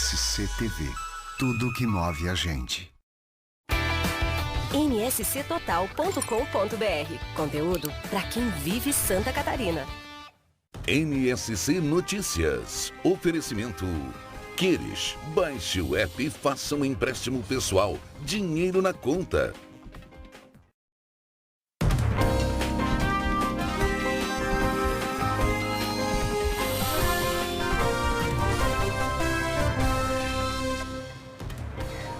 NSC-TV. Tudo que move a gente. nsctotal.com.br. Conteúdo para quem vive Santa Catarina. NSC Notícias. Oferecimento. Queres? Baixe o app e faça um empréstimo pessoal. Dinheiro na conta.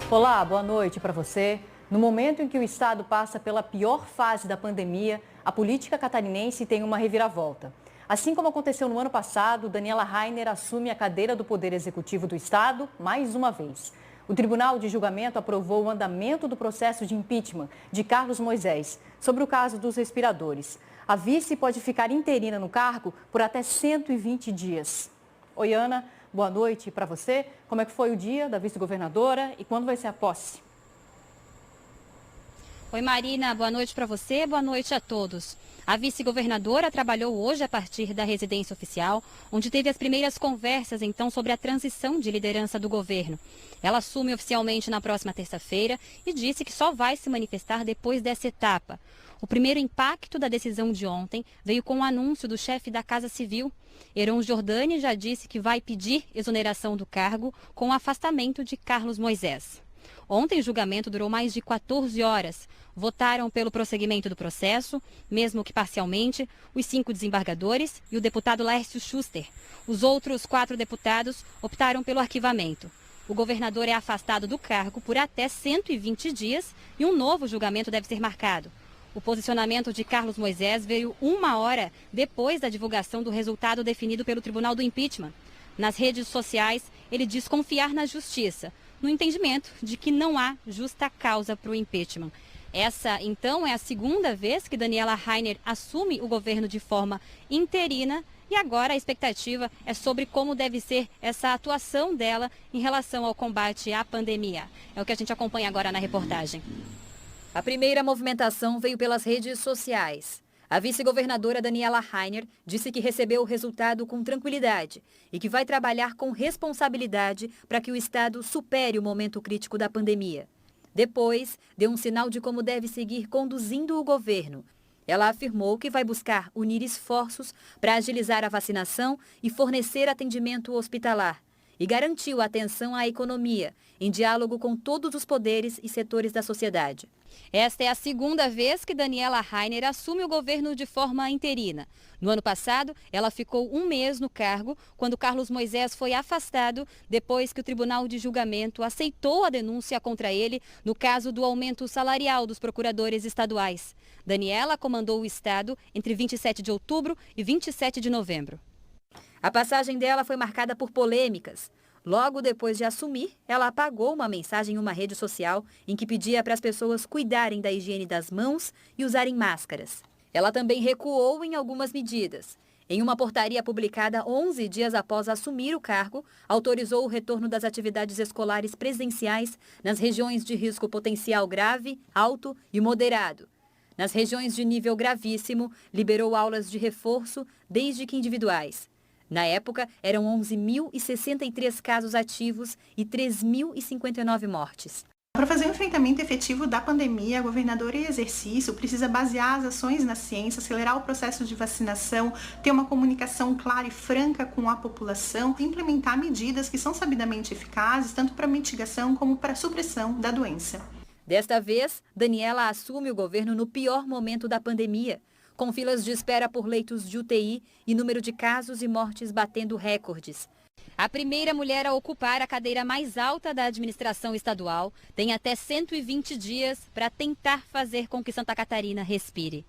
Olá, boa noite para você. No momento em que o estado passa pela pior fase da pandemia, a política catarinense tem uma reviravolta. Assim como aconteceu no ano passado, Daniela Rainer assume a cadeira do Poder Executivo do Estado mais uma vez. O Tribunal de Julgamento aprovou o andamento do processo de impeachment de Carlos Moisés sobre o caso dos respiradores. A vice pode ficar interina no cargo por até 120 dias. Oi, Ana, boa noite para você. Como é que foi o dia da vice-governadora e quando vai ser a posse? Oi, Marina, boa noite para você, boa noite a todos. A vice-governadora trabalhou hoje a partir da residência oficial, onde teve as primeiras conversas, então, sobre a transição de liderança do governo. Ela assume oficialmente na próxima terça-feira e disse que só vai se manifestar depois dessa etapa. O primeiro impacto da decisão de ontem veio com o anúncio do chefe da Casa Civil. Heron Jordani já disse que vai pedir exoneração do cargo com o afastamento de Carlos Moisés. Ontem o julgamento durou mais de 14 horas. Votaram pelo prosseguimento do processo, mesmo que parcialmente, os 5 desembargadores e o deputado Laércio Schuster. Os outros 4 deputados optaram pelo arquivamento. O governador é afastado do cargo por até 120 dias e um novo julgamento deve ser marcado. O posicionamento de Carlos Moisés veio 1 hora depois da divulgação do resultado definido pelo Tribunal do Impeachment. Nas redes sociais, ele diz confiar na justiça, no entendimento de que não há justa causa para o impeachment. Essa, então, é a segunda vez que Daniela Rainer assume o governo de forma interina e agora a expectativa é sobre como deve ser essa atuação dela em relação ao combate à pandemia. É o que a gente acompanha agora na reportagem. A primeira movimentação veio pelas redes sociais. A vice-governadora Daniela Rainer disse que recebeu o resultado com tranquilidade e que vai trabalhar com responsabilidade para que o Estado supere o momento crítico da pandemia. Depois, deu um sinal de como deve seguir conduzindo o governo. Ela afirmou que vai buscar unir esforços para agilizar a vacinação e fornecer atendimento hospitalar. E garantiu atenção à economia, em diálogo com todos os poderes e setores da sociedade. Esta é a segunda vez que Daniela Rainer assume o governo de forma interina. No ano passado, ela ficou 1 mês no cargo, quando Carlos Moisés foi afastado, depois que o Tribunal de Julgamento aceitou a denúncia contra ele no caso do aumento salarial dos procuradores estaduais. Daniela comandou o Estado entre 27 de outubro e 27 de novembro. A passagem dela foi marcada por polêmicas. Logo depois de assumir, ela apagou uma mensagem em uma rede social em que pedia para as pessoas cuidarem da higiene das mãos e usarem máscaras. Ela também recuou em algumas medidas. Em uma portaria publicada 11 dias após assumir o cargo, autorizou o retorno das atividades escolares presenciais nas regiões de risco potencial grave, alto e moderado. Nas regiões de nível gravíssimo, liberou aulas de reforço, desde que individuais. Na época, eram 11.063 casos ativos e 3.059 mortes. Para fazer o enfrentamento efetivo da pandemia, a governadora em exercício precisa basear as ações na ciência, acelerar o processo de vacinação, ter uma comunicação clara e franca com a população, implementar medidas que são sabidamente eficazes, tanto para mitigação como para supressão da doença. Desta vez, Daniela assume o governo no pior momento da pandemia, com filas de espera por leitos de UTI e número de casos e mortes batendo recordes. A primeira mulher a ocupar a cadeira mais alta da administração estadual tem até 120 dias para tentar fazer com que Santa Catarina respire.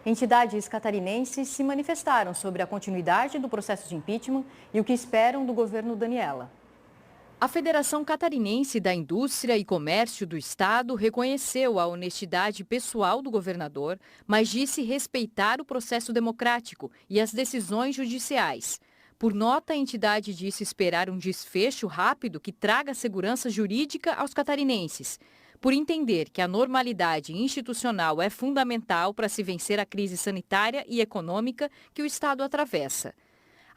Entidades catarinenses se manifestaram sobre a continuidade do processo de impeachment e o que esperam do governo Daniela. A Federação Catarinense da Indústria e Comércio do Estado reconheceu a honestidade pessoal do governador, mas disse respeitar o processo democrático e as decisões judiciais. Por nota, a entidade disse esperar um desfecho rápido que traga segurança jurídica aos catarinenses. Por entender que a normalidade institucional é fundamental para se vencer a crise sanitária e econômica que o Estado atravessa.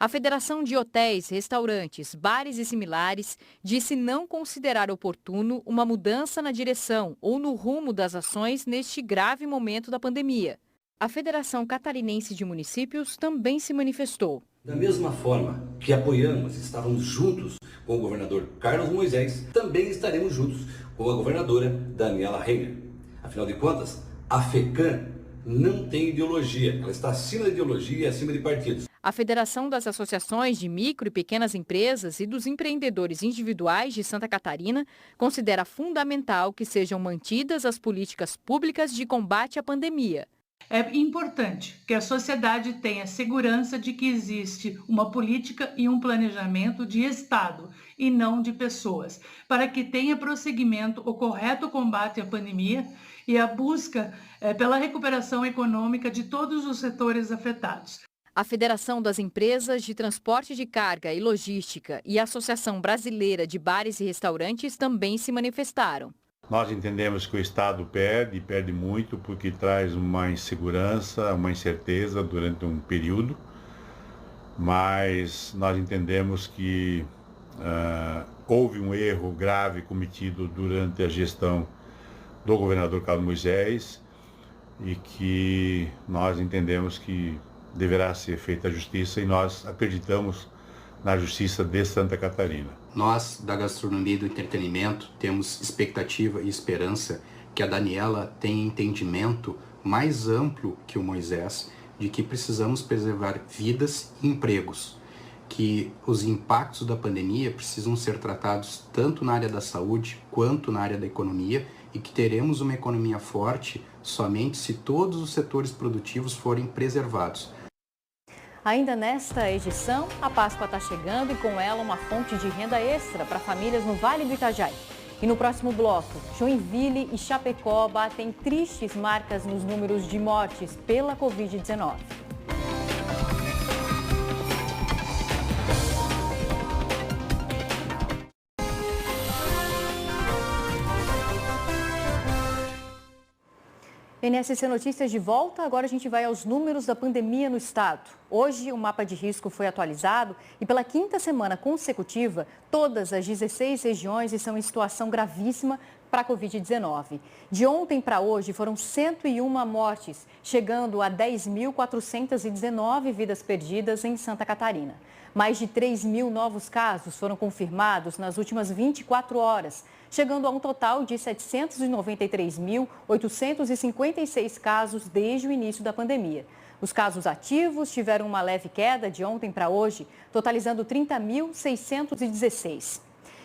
A Federação de Hotéis, Restaurantes, Bares e Similares disse não considerar oportuno uma mudança na direção ou no rumo das ações neste grave momento da pandemia. A Federação Catarinense de Municípios também se manifestou. Da mesma forma que apoiamos e estávamos juntos com o governador Carlos Moisés, também estaremos juntos com a governadora Daniela Reiner. Afinal de contas, a FECAM não tem ideologia, ela está acima da ideologia e acima de partidos. A Federação das Associações de Micro e Pequenas Empresas e dos Empreendedores Individuais de Santa Catarina considera fundamental que sejam mantidas as políticas públicas de combate à pandemia. É importante que a sociedade tenha segurança de que existe uma política e um planejamento de Estado e não de pessoas, para que tenha prosseguimento o correto combate à pandemia e a busca pela recuperação econômica de todos os setores afetados. A Federação das Empresas de Transporte de Carga e Logística e a Associação Brasileira de Bares e Restaurantes também se manifestaram. Nós entendemos que o Estado perde muito, porque traz uma insegurança, uma incerteza durante um período, mas nós entendemos que houve um erro grave cometido durante a gestão do governador Carlos Moisés e que nós entendemos que deverá ser feita a justiça e nós acreditamos na justiça de Santa Catarina. Nós, da gastronomia e do entretenimento, temos expectativa e esperança que a Daniela tenha entendimento mais amplo que o Moisés de que precisamos preservar vidas e empregos, que os impactos da pandemia precisam ser tratados tanto na área da saúde quanto na área da economia e que teremos uma economia forte somente se todos os setores produtivos forem preservados. Ainda nesta edição, a Páscoa está chegando e com ela uma fonte de renda extra para famílias no Vale do Itajaí. E no próximo bloco, Joinville e Chapecó batem tristes marcas nos números de mortes pela Covid-19. NSC Notícias de volta, agora a gente vai aos números da pandemia no estado. Hoje o mapa de risco foi atualizado e pela quinta semana consecutiva, todas as 16 regiões estão em situação gravíssima para a Covid-19. De ontem para hoje foram 101 mortes, chegando a 10.419 vidas perdidas em Santa Catarina. Mais de 3.000 novos casos foram confirmados nas últimas 24 horas, chegando a um total de 793.856 casos desde o início da pandemia. Os casos ativos tiveram uma leve queda de ontem para hoje, totalizando 30.616.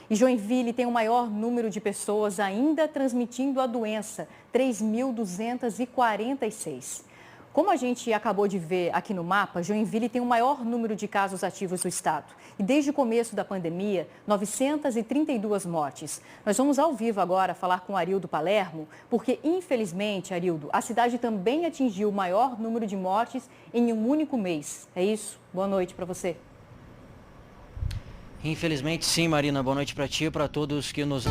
E Joinville tem o maior número de pessoas ainda transmitindo a doença, 3.246. Como a gente acabou de ver aqui no mapa, Joinville tem o maior número de casos ativos do estado. E desde o começo da pandemia, 932 mortes. Nós vamos ao vivo agora falar com Arildo Palermo, porque infelizmente, Arildo, a cidade também atingiu o maior número de mortes em um único mês. É isso? Boa noite para você. Infelizmente sim, Marina. Boa noite para ti e para todos que nos...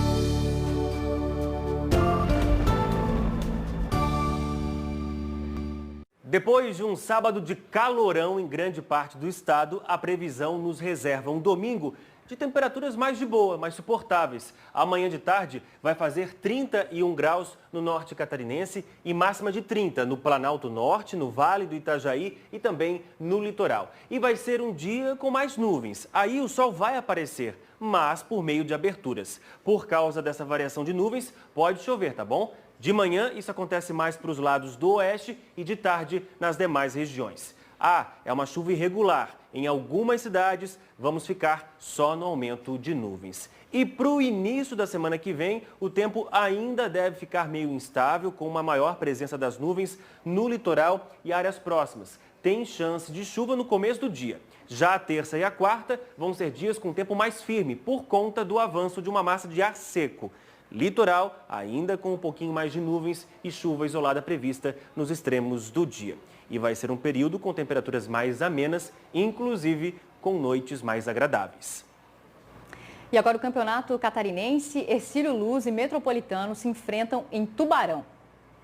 Depois de um sábado de calorão em grande parte do estado, a previsão nos reserva um domingo de temperaturas mais de boa, mais suportáveis. Amanhã de tarde vai fazer 31 graus no norte catarinense e máxima de 30 no Planalto Norte, no Vale do Itajaí e também no litoral. E vai ser um dia com mais nuvens. Aí o sol vai aparecer, mas por meio de aberturas. Por causa dessa variação de nuvens, pode chover, tá bom? De manhã, isso acontece mais para os lados do oeste e de tarde nas demais regiões. É uma chuva irregular. Em algumas cidades, vamos ficar só no aumento de nuvens. E para o início da semana que vem, o tempo ainda deve ficar meio instável, com uma maior presença das nuvens no litoral e áreas próximas. Tem chance de chuva no começo do dia. Já a terça e a quarta vão ser dias com tempo mais firme, por conta do avanço de uma massa de ar seco. Litoral, ainda com um pouquinho mais de nuvens e chuva isolada prevista nos extremos do dia. E vai ser um período com temperaturas mais amenas, inclusive com noites mais agradáveis. E agora o Campeonato Catarinense, Hercílio Luz e Metropolitano se enfrentam em Tubarão.